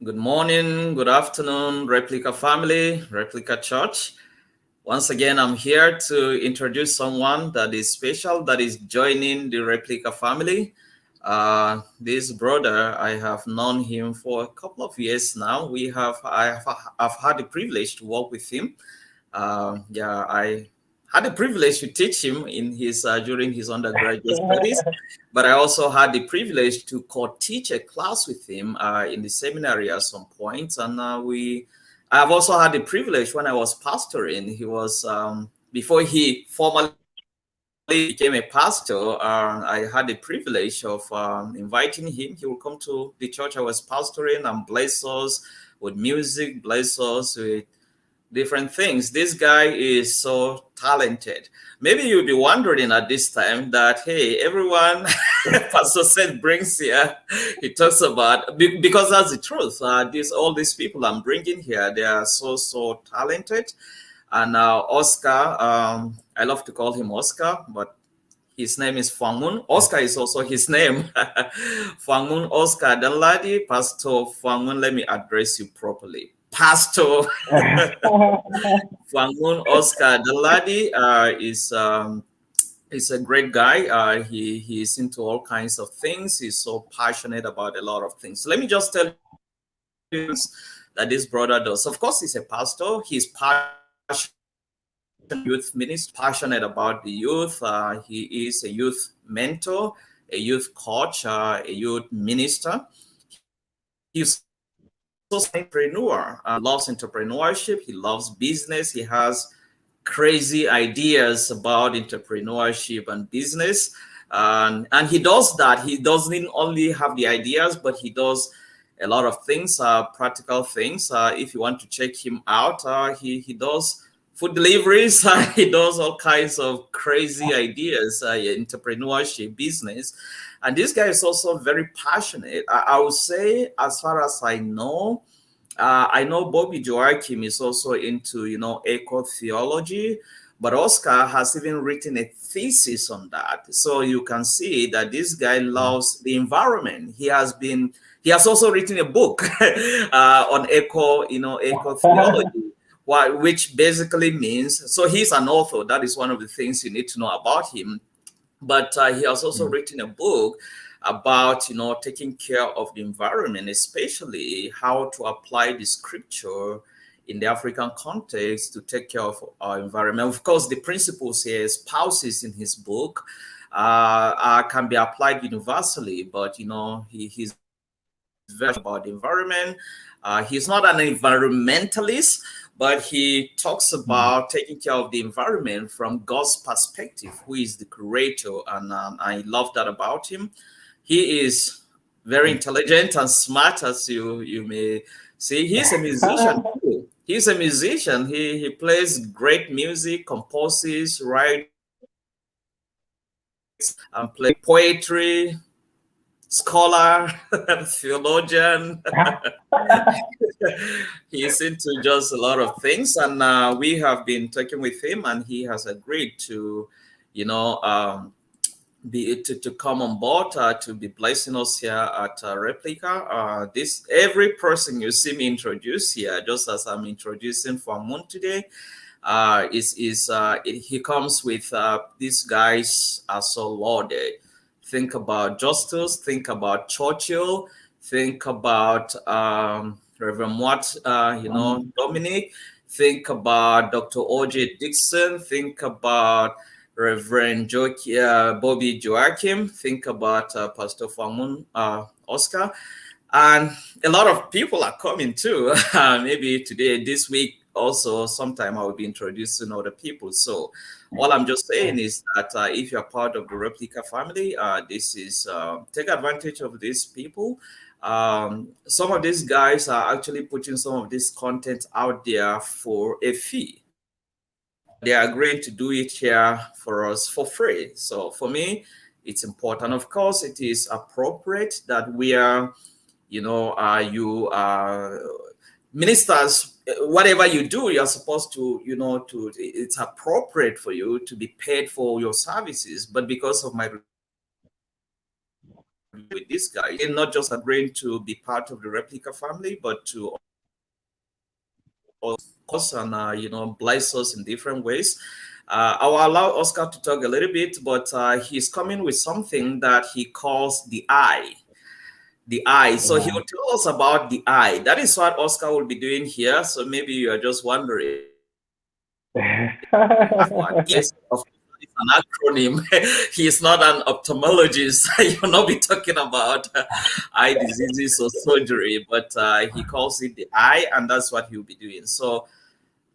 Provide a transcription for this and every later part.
Good morning, good afternoon, Replica family, Replica Church. Once again, I'm here to introduce someone that is special, that is joining the Replica family. This brother, I have known him for a couple of years now. I've had the privilege to work with him. I had the privilege to teach him in his during his undergraduate studies, but I also had the privilege to co-teach a class with him in the seminary at some point. And I've also had the privilege when I was pastoring. He was before he formally became a pastor. I had the privilege of inviting him. He would come to the church I was pastoring and bless us with music, bless us with different things. This guy is so talented. Maybe you'll be wondering at this time that, hey, everyone Pastor Seth brings here, he talks about, because that's the truth. All these people I'm bringing here, they are so talented. And Oscar, I love to call him Oscar, but his name is Fwangmun. Oscar is also his name. Fwangmun Oscar Danladi. Pastor Fwangmun, let me address you properly. Pastor Fwangmun Oscar Danladi is a great guy. He's into all kinds of things. He's so passionate about a lot of things. So let me just tell you that this brother does. Of course, he's a pastor. He's passionate youth minister, passionate about the youth. He is a youth mentor, a youth coach, a youth minister. He's also an entrepreneur. Loves entrepreneurship. He loves business. He has crazy ideas about entrepreneurship and business. And he does that. He doesn't only have the ideas, but he does a lot of things, practical things. If you want to check him out, he does food deliveries. He does all kinds of crazy ideas, entrepreneurship, business. And this guy is also very passionate. I would say, as far as I know Bobby Joachim is also into, eco theology, but Oscar has even written a thesis on that. So you can see that this guy loves the environment. He has also written a book on eco theology, which basically means, so he's an author. That is one of the things you need to know about him. But he has also written a book about taking care of the environment, especially how to apply the scripture in the African context to take care of our environment. Of course, the principles he espouses in his book can be applied universally, but he's very about the environment. He's not an environmentalist, but he talks about taking care of the environment from God's perspective, who is the creator. And I love that about him. He is very intelligent and smart, as you may see. He's a musician too. He's a musician. He plays great music, composes, writes, and plays poetry, scholar, theologian. He's into just a lot of things, and we have been talking with him, and he has agreed to, to come on board to be blessing us here at Replica. This every person you see me introduce here, just as I'm introducing Fwangmun today, he comes with these guys are so loaded. Think about Justice, think about Churchill, think about Reverend Watt, Dominic, think about Dr. O.J. Dixon, think about Reverend Bobby Joachim, think about Pastor Fwangmun Oscar. And a lot of people are coming too. Maybe today, this week, also, sometime I will be introducing other people. So, all I'm just saying is that if you're part of the Replica family, this is take advantage of these people. Some of these guys are actually putting some of this content out there for a fee. They are agreeing to do it here for us for free. So for me, it's important. Of course, it is appropriate that we are, you ministers, whatever you do, you're supposed to, it's appropriate for you to be paid for your services. But because of my with these guys, and not just agreeing to be part of the Replica family, but to us and bless us in different ways. I will allow Oscar to talk a little bit, but he's coming with something that he calls the eye. The eye. So he will tell us about the eye. That is what Oscar will be doing here. So maybe you are just wondering. Yes, of course, it's an acronym. He is not an ophthalmologist. You'll not be talking about eye diseases or surgery, but he calls it the eye, and that's what he'll be doing. So,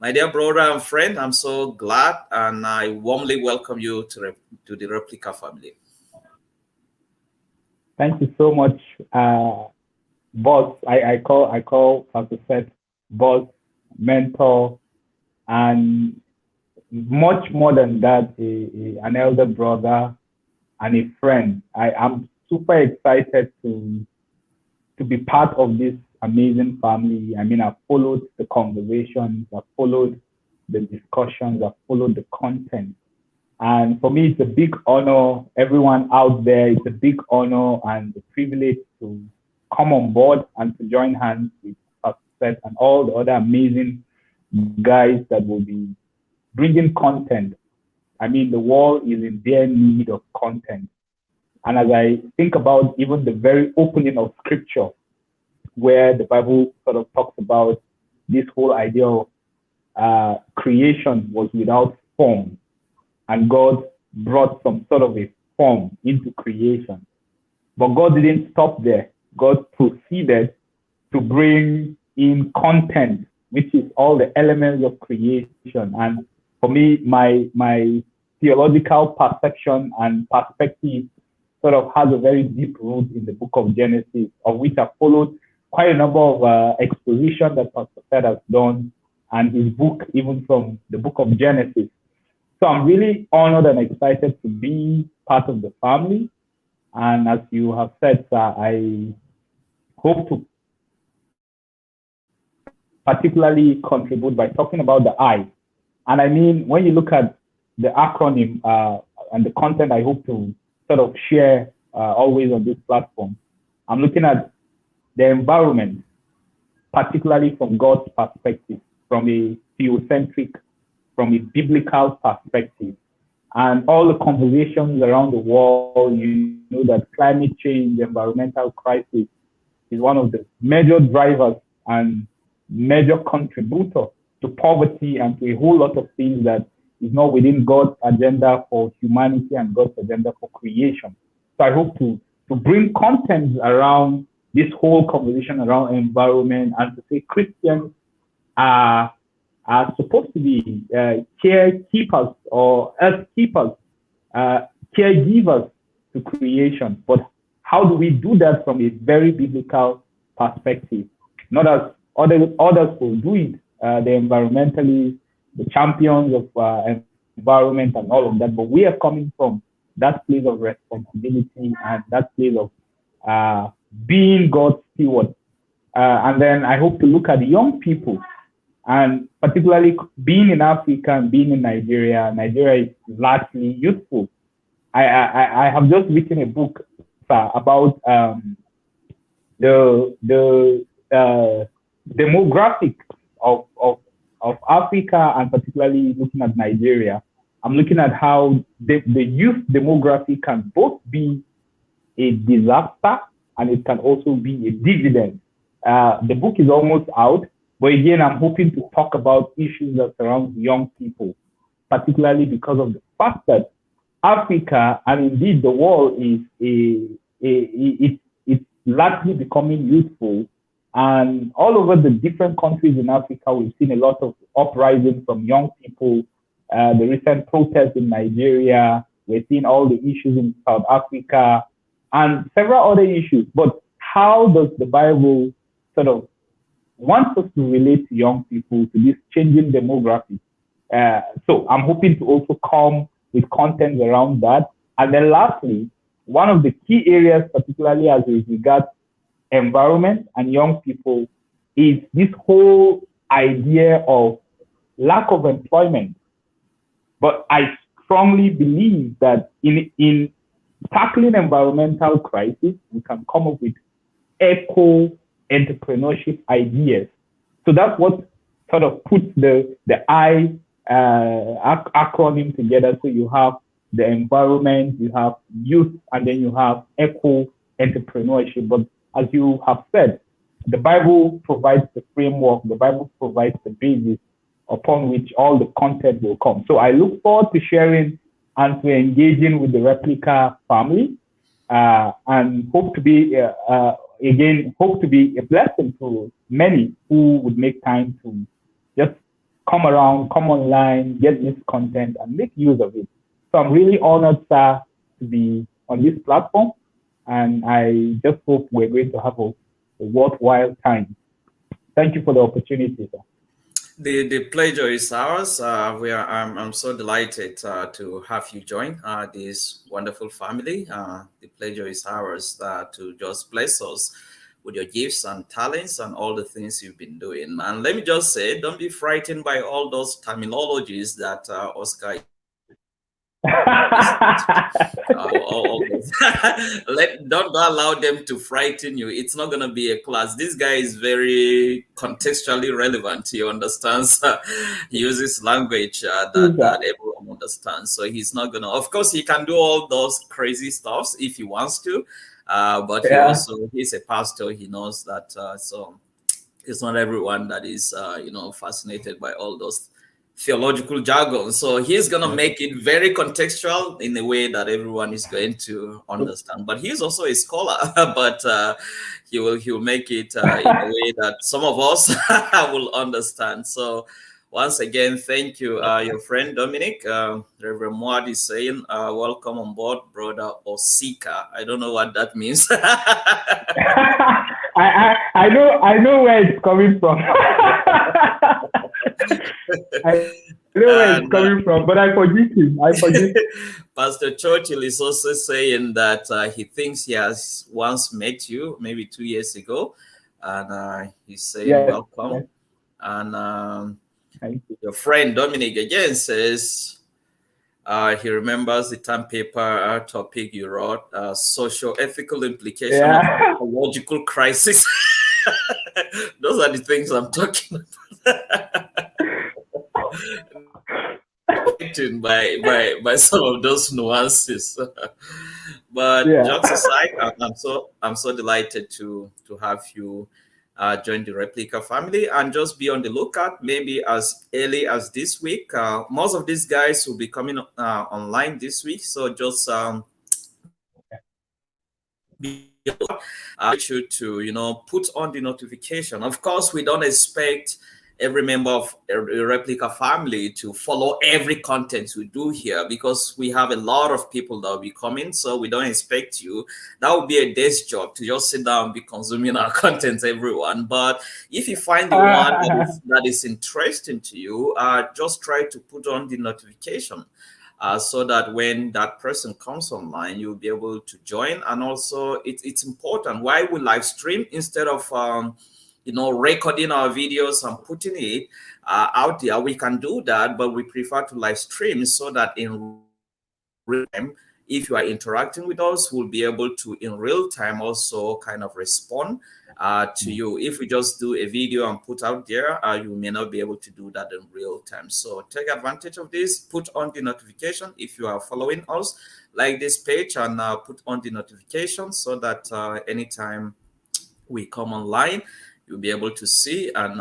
my dear brother and friend, I'm so glad, and I warmly welcome you to the Replica family. Thank you so much, boss. I call Pastor Seth boss, mentor, and much more than that, an elder brother and a friend. I am super excited to be part of this amazing family. I mean, I've followed the conversations, I've followed the discussions, I've followed the content. And for me, it's a big honor. Everyone out there, it's a big honor and a privilege to come on board and to join hands with Pastor Seth and all the other amazing guys that will be bringing content. I mean, the world is in their need of content. And as I think about even the very opening of scripture, where the Bible sort of talks about this whole idea of creation was without form, and God brought some sort of a form into creation. But God didn't stop there. God proceeded to bring in content, which is all the elements of creation. And for me, my theological perception and perspective sort of has a very deep root in the book of Genesis, of which I followed quite a number of exposition that Pastor Seth has done, and his book, even from the book of Genesis. So I'm really honored and excited to be part of the family. And as you have said, sir, I hope to particularly contribute by talking about the I. And I mean, when you look at the acronym and the content I hope to sort of share always on this platform, I'm looking at the environment, particularly from God's perspective, from a theocentric, from a biblical perspective. And all the conversations around the world, you know that climate change, environmental crisis is one of the major drivers and major contributor to poverty and to a whole lot of things that is not within God's agenda for humanity and God's agenda for creation. So I hope to bring content around this whole conversation around environment, and to say Christians are supposed to be carekeepers or earth keepers, caregivers to creation. But how do we do that from a very biblical perspective? Not as others will do it, the environmentalists, the champions of environment and all of that, but we are coming from that place of responsibility and that place of being God's steward. And then I hope to look at the young people, and particularly being in Africa and being in Nigeria. Nigeria is largely youthful. I have just written a book about the demographics of Africa, and particularly looking at Nigeria. I'm looking at how the youth demography can both be a disaster and it can also be a dividend. The book is almost out, but again, I'm hoping to talk about issues that surround young people, particularly because of the fact that Africa and indeed the world is it's largely becoming youthful. And all over the different countries in Africa, we've seen a lot of uprising from young people. The recent protests in Nigeria, we're seeing all the issues in South Africa and several other issues. But how does the Bible sort of want us to relate to young people, to this changing demography? So I'm hoping to also come with content around that. And then lastly, one of the key areas, particularly as it regards environment and young people, is this whole idea of lack of employment. But I strongly believe that in tackling environmental crisis, we can come up with eco entrepreneurship ideas. So that's what sort of puts the I acronym together. So you have the environment, you have youth, and then you have eco entrepreneurship. But as you have said, the Bible provides the framework, the Bible provides the basis upon which all the content will come. So I look forward to sharing and to engaging with the Replica family, and hope to be again hope to be a blessing to many who would make time to just come around, come online, get this content, and make use of it. So I'm really honored, sir, to be on this platform, and I just hope we're going to have a worthwhile time. Thank you for the opportunity, sir. The pleasure is ours. I'm so delighted to have you join this wonderful family. The pleasure is ours to just bless us with your gifts and talents and all the things you've been doing. And let me just say, don't be frightened by all those terminologies that Oscar is all this. Don't allow them to frighten you. It's not going to be a class. This guy is very contextually relevant. He understands. He uses language that everyone understands. So he's not going to. Of course, he can do all those crazy stuffs if he wants to. But he's a pastor. He knows that. So it's not everyone that is fascinated by all those theological jargon. So he's going to make it very contextual in a way that everyone is going to understand. But he's also a scholar, but he'll make it in a way that some of us will understand. So once again, thank you, your friend Dominic. Reverend Muad is saying, welcome on board, brother Osika. I don't know what that means. I know where it's coming from. I know where it's coming from, but I forgive him. Pastor Churchill is also saying that he thinks he has once met you, maybe 2 years ago, and he's saying welcome. Yes. And your friend Dominic again says he remembers the term paper topic you wrote, socio-ethical implication of ecological crisis. Those are the things I'm talking about. by some of those nuances. But jokes aside, I'm so delighted to have you join the Replica family, and just be on the lookout. Maybe as early as this week. Most of these guys will be coming online this week, so just I you to put on the notification. Of course, we don't expect every member of a Replica family to follow every content we do here, because we have a lot of people that will be coming. So we don't expect you. That would be a day's job to just sit down and be consuming our content, everyone. But if you find the one that is interesting to you, just try to put on the notification. So that when that person comes online, you'll be able to join. And also, it's important why we live stream instead of recording our videos and putting it out there. We can do that, but we prefer to live stream so that in real time, if you are interacting with us, we'll be able to in real time also kind of respond to you. If we just do a video and put out there, you may not be able to do that in real time. So take advantage of this. Put on the notification if you are following us, like this page, and put on the notification so that anytime we come online, you'll be able to see and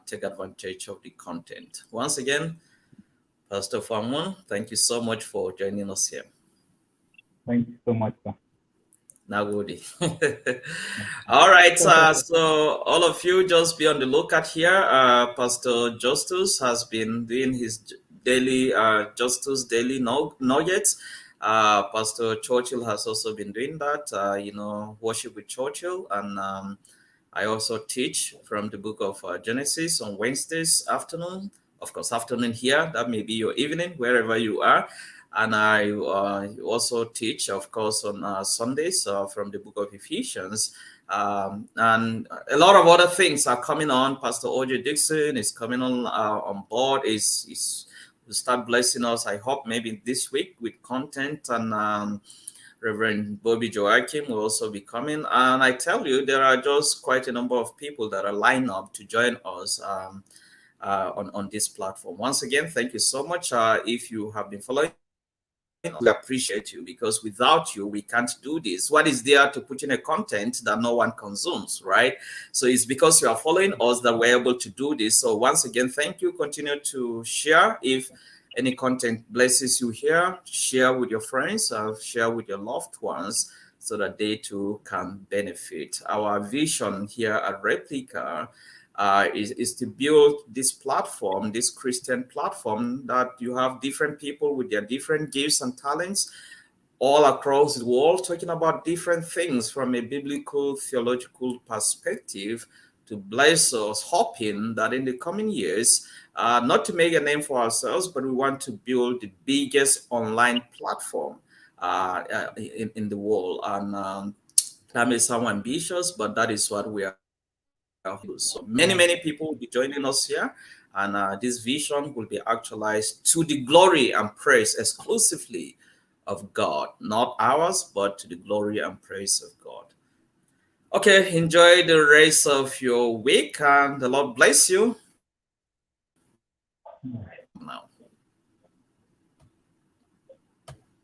take advantage of the content. Once again, Pastor Fwangmun, thank you so much for joining us here. Thank you so much, sir. Nagodi. All right, so all of you just be on the lookout here. Pastor Justus has been doing his daily Justus daily nuggets. Pastor Churchill has also been doing that, worship with Churchill. And I also teach from the book of Genesis on Wednesdays afternoon. Of course, afternoon here, that may be your evening, wherever you are. And I also teach, of course, on Sundays from the book of Ephesians. And a lot of other things are coming on. Pastor O.J. Dixon is coming on board. start blessing us. I hope maybe this week with content, and Reverend Bobby Joachim will also be coming. And I tell you, there are just quite a number of people that are lined up to join us on this platform. Once again, thank you so much. If you have been following us, we appreciate you, because without you, we can't do this. What is there to put in a content that no one consumes, right? So it's because you are following us that we're able to do this. So once again, thank you. Continue to share. If any content blesses you here, share with your friends, share with your loved ones, so that they too can benefit. Our vision here at Replica is to build this platform, this Christian platform, that you have different people with their different gifts and talents all across the world talking about different things from a biblical theological perspective, to bless us, hoping that in the coming years, not to make a name for ourselves, but we want to build the biggest online platform in the world. And that may sound ambitious, but that is what we are here to do. So Yeah. many people will be joining us here, and this vision will be actualized to the glory and praise exclusively of God, not ours, but to the glory and praise of God. Okay, enjoy the rest of your week, and the Lord bless you. Bye bye.